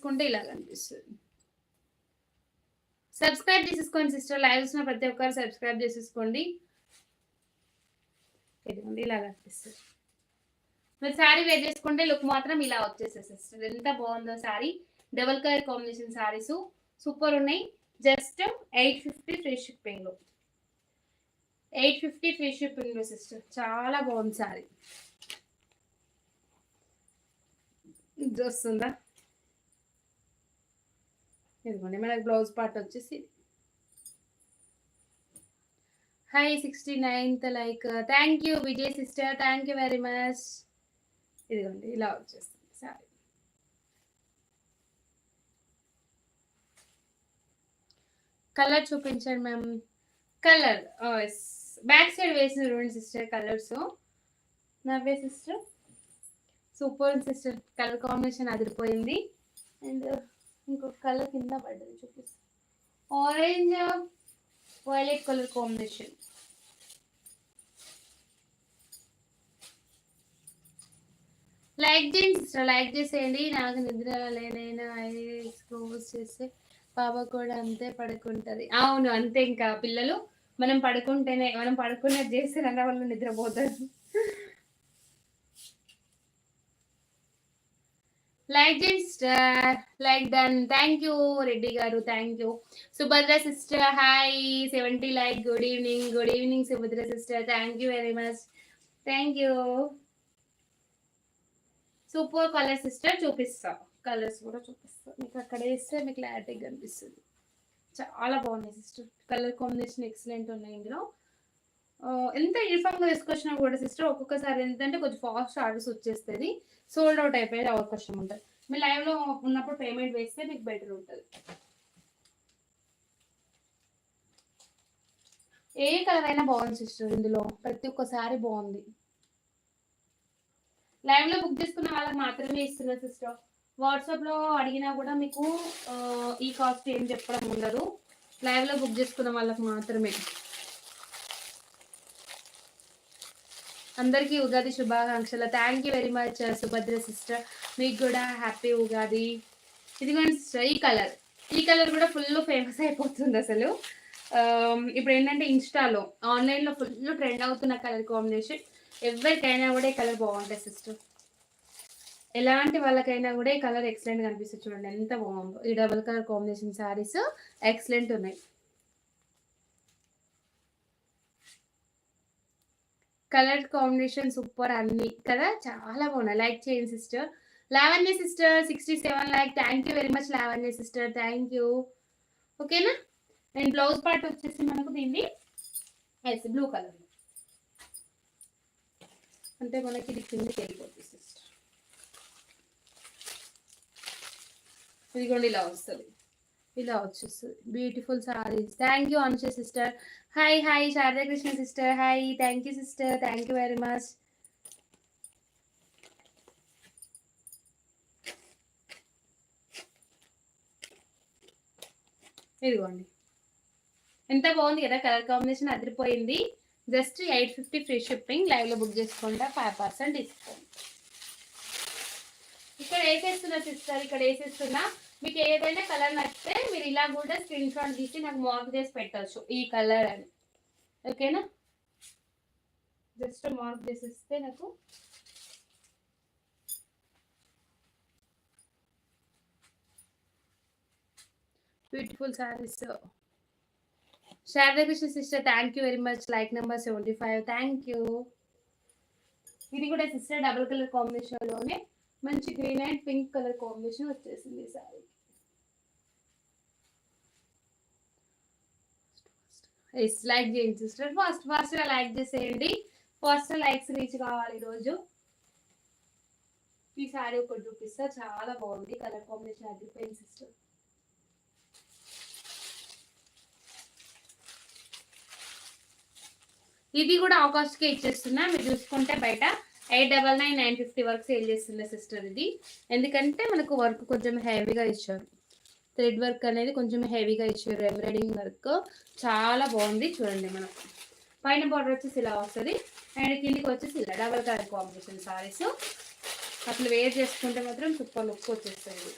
చేసుకుంటే ఇలా కనిపిస్తుంది. సబ్స్క్రైబ్ చేసేసుకోండి సిస్టర్, లైవ్ చూసిన ప్రతి ఒక్కరు సబ్స్క్రైబ్ చేసేసుకోండి. ఇదిగోండి ఇలా కనిపిస్తుంది. మీరు శారీ వేర్ చేసుకుంటే లుక్ మాత్రం ఇలా వచ్చేసేది సిస్టర్. ఎంత బాగుందో sari, double colour combination saris super ఉన్నాయి. Just 850 free shipping, 850 free shipping sister. చాలా బాగుంది శారీ. ఇది వస్తుందా? ఇదిగోండి మనకి బ్లౌజ్ పార్ట్ వచ్చేసి. Hi 69th like, thank you Vijay sister, thank you very much. ఇదిగోండి ఇలా వచ్చేస్తుంది సారీ. కలర్ చూపించండి మ్యామ్. కలర్ బ్యాక్ సైడ్ వేసిన చూడండి సిస్టర్ కలర్స్. నవ్వే sister super sister, colour combination అదిరిపోయింది. అండ్ ఇంకొక కలర్ కింద పడ్డది చూపిస్తాను, orange violet colour combination. Like చేయండి సిస్టర్, లైక్ చేసేయండి. నాకు నిద్ర లేనైనా క్లోజ్ చేస్తే పాప కూడా అంతే పడుకుంటది. అవును అంతే, ఇంకా పిల్లలు మనం పడుకుంటేనే, మనం పడుకున్నది చేస్తే వాళ్ళు నిద్రపోతారు. లైక్ చేయండి sister, like done. Thank you Reddy garu, thank you. Subhadra sister hi 70 like. Good evening, good evening Subhadra sister, thank you very much, thank you. Super colour sister, చూపిస్తా కలర్స్ కూడా చూపిస్తా మీకు. అక్కడ వేస్తే మీకు క్లారిటీగా కనిపిస్తుంది. చాలా బాగున్నాయి సిస్టర్, కలర్ కాంబినేషన్ ఎక్సలెంట్ ఉన్నాయి ఇందులో. ఎంత యూనిఫామ్గా వేసుకొచ్చినా కూడా సిస్టర్ ఒక్కొక్కసారి ఏంటంటే కొంచెం ఫాస్ట్ ఆర్డర్స్ వచ్చేస్తుంది, సోల్డ్ అవుట్ అయిపోయేది అవకాశం ఉంటుంది. మీరు లైవ్లో ఉన్నప్పుడు పేమెంట్ వేస్తే మీకు బెటర్ ఉంటుంది. ఏ కలర్ అయినా బాగుంది సిస్టర్, ఇందులో ప్రతి ఒక్కసారి బాగుంది. లైవ్ లో బుక్ చేసుకున్న వాళ్ళకి మాత్రమే ఇస్తున్నా సిస్టర్. వాట్సాప్ లో అడిగినా కూడా మీకు ఈ కాస్ట్ ఏం చెప్పడం ఉండదు. లైవ్ లో బుక్ చేసుకున్న వాళ్ళకి మాత్రమే. అందరికీ ఉగాది శుభాకాంక్షలు. Thank you very much Subhadra sister, మీకు కూడా హ్యాపీ ఉగాది. ఇదిగోండి సిస్టర్ ఈ కలర్ కూడా ఫుల్ ఫేమస్ అయిపోతుంది అసలు. ఇప్పుడు ఏంటంటే ఇన్స్టాలో ఆన్లైన్లో ఫుల్ ట్రెండ్ అవుతున్న కలర్ కాంబినేషన్. ఎవరికైనా కూడా ఈ కలర్ బాగుంటుంది సిస్టర్, ఎలాంటి వాళ్ళకైనా కూడా ఈ కలర్ ఎక్సలెంట్ కనిపిస్తుంది. చూడండి ఎంత బాగుందో, ఈ double colour combination saris excellent ఉన్నాయి. కలర్ కాంబినేషన్ సూపర్ అన్ని కదా, చాలా బాగున్నాయి. లైక్ చేయండి sister. Lavanya sister 67 like, thank you very much Lavanya sister, thank you. ఓకేనా. నేను బ్లౌజ్ పార్ట్ వచ్చేసి మనకు దీన్ని బ్లూ కలర్ అంటే మనకి ఇది కిందకి వెళ్ళిపోతుంది సిస్టర్. ఇదిగోండి ఇలా వస్తుంది, ఇలా వచ్చేస్తుంది. Beautiful saris. Thank you Anusha sister. Hi hi Sharada Krishna sister hi, thank you sister, thank you very much. ఇదిగోండి ఎంత బాగుంది కదా, కలర్ కాంబినేషన్ అదిరిపోయింది. Just 850 free shipping. లైవ్ లో బుక్ చేసుకుంటా 5% డిస్కౌంట్. ఇక్కడ వేసేస్తున్నా సిస్టర్, ఇక్కడ వేసేస్తున్నా. మీకు ఏదైనా కలర్ నచ్చితే మీరు ఇలా కూడా స్క్రీన్ షాట్ తీసి నాకు మార్క్ చేసి పెట్టచ్చు ఈ కలర్ అని. ఓకేనా, జస్ట్ మార్క్ చేసేస్తే నాకు beautiful saris. Sharada Krishna sister thank you very much, like number 75, thank you. ఇది కూడా సిస్టర్ డబుల్ కలర్ కాంబినేషన్ లోనే మంచి green and pink colour combination వచ్చేసింది సారీ. లైక్ చేయండి సిస్టర్, ఫస్ట్ లైక్ చేసేయండి. ఫస్ట్ లైక్స్ రీచ్ కావాలి ఈరోజు. ఈ సారీ ఒకటి చూపిస్తా, చాలా బాగుంది కలర్ కాంబినేషన్ అదిరిపోయింది సిస్టర్. ఇది కూడా ఆకాస్ట్కే ఇచ్చేస్తున్నా. మీరు చూసుకుంటే బయట 899 950 వరకు సేల్ చేస్తున్నా సిస్టర్ ఇది. ఎందుకంటే మనకు వర్క్ కొంచెం హెవీగా ఇచ్చారు, థ్రెడ్ వర్క్ అనేది కొంచెం హెవీగా ఇచ్చారు, ఎంబ్రాయిడింగ్ వర్క్ చాలా బాగుంది. చూడండి మనకు పైన బార్డర్ వచ్చేసి ఇలా వస్తుంది అండ్ కిందికి వచ్చేసి ఇలా డబల్ కలర్ కాంబినేషన్ సారీస్. అసలు వేర్ చేసుకుంటే మాత్రం సూపర్ లుక్ వచ్చేస్తుంది.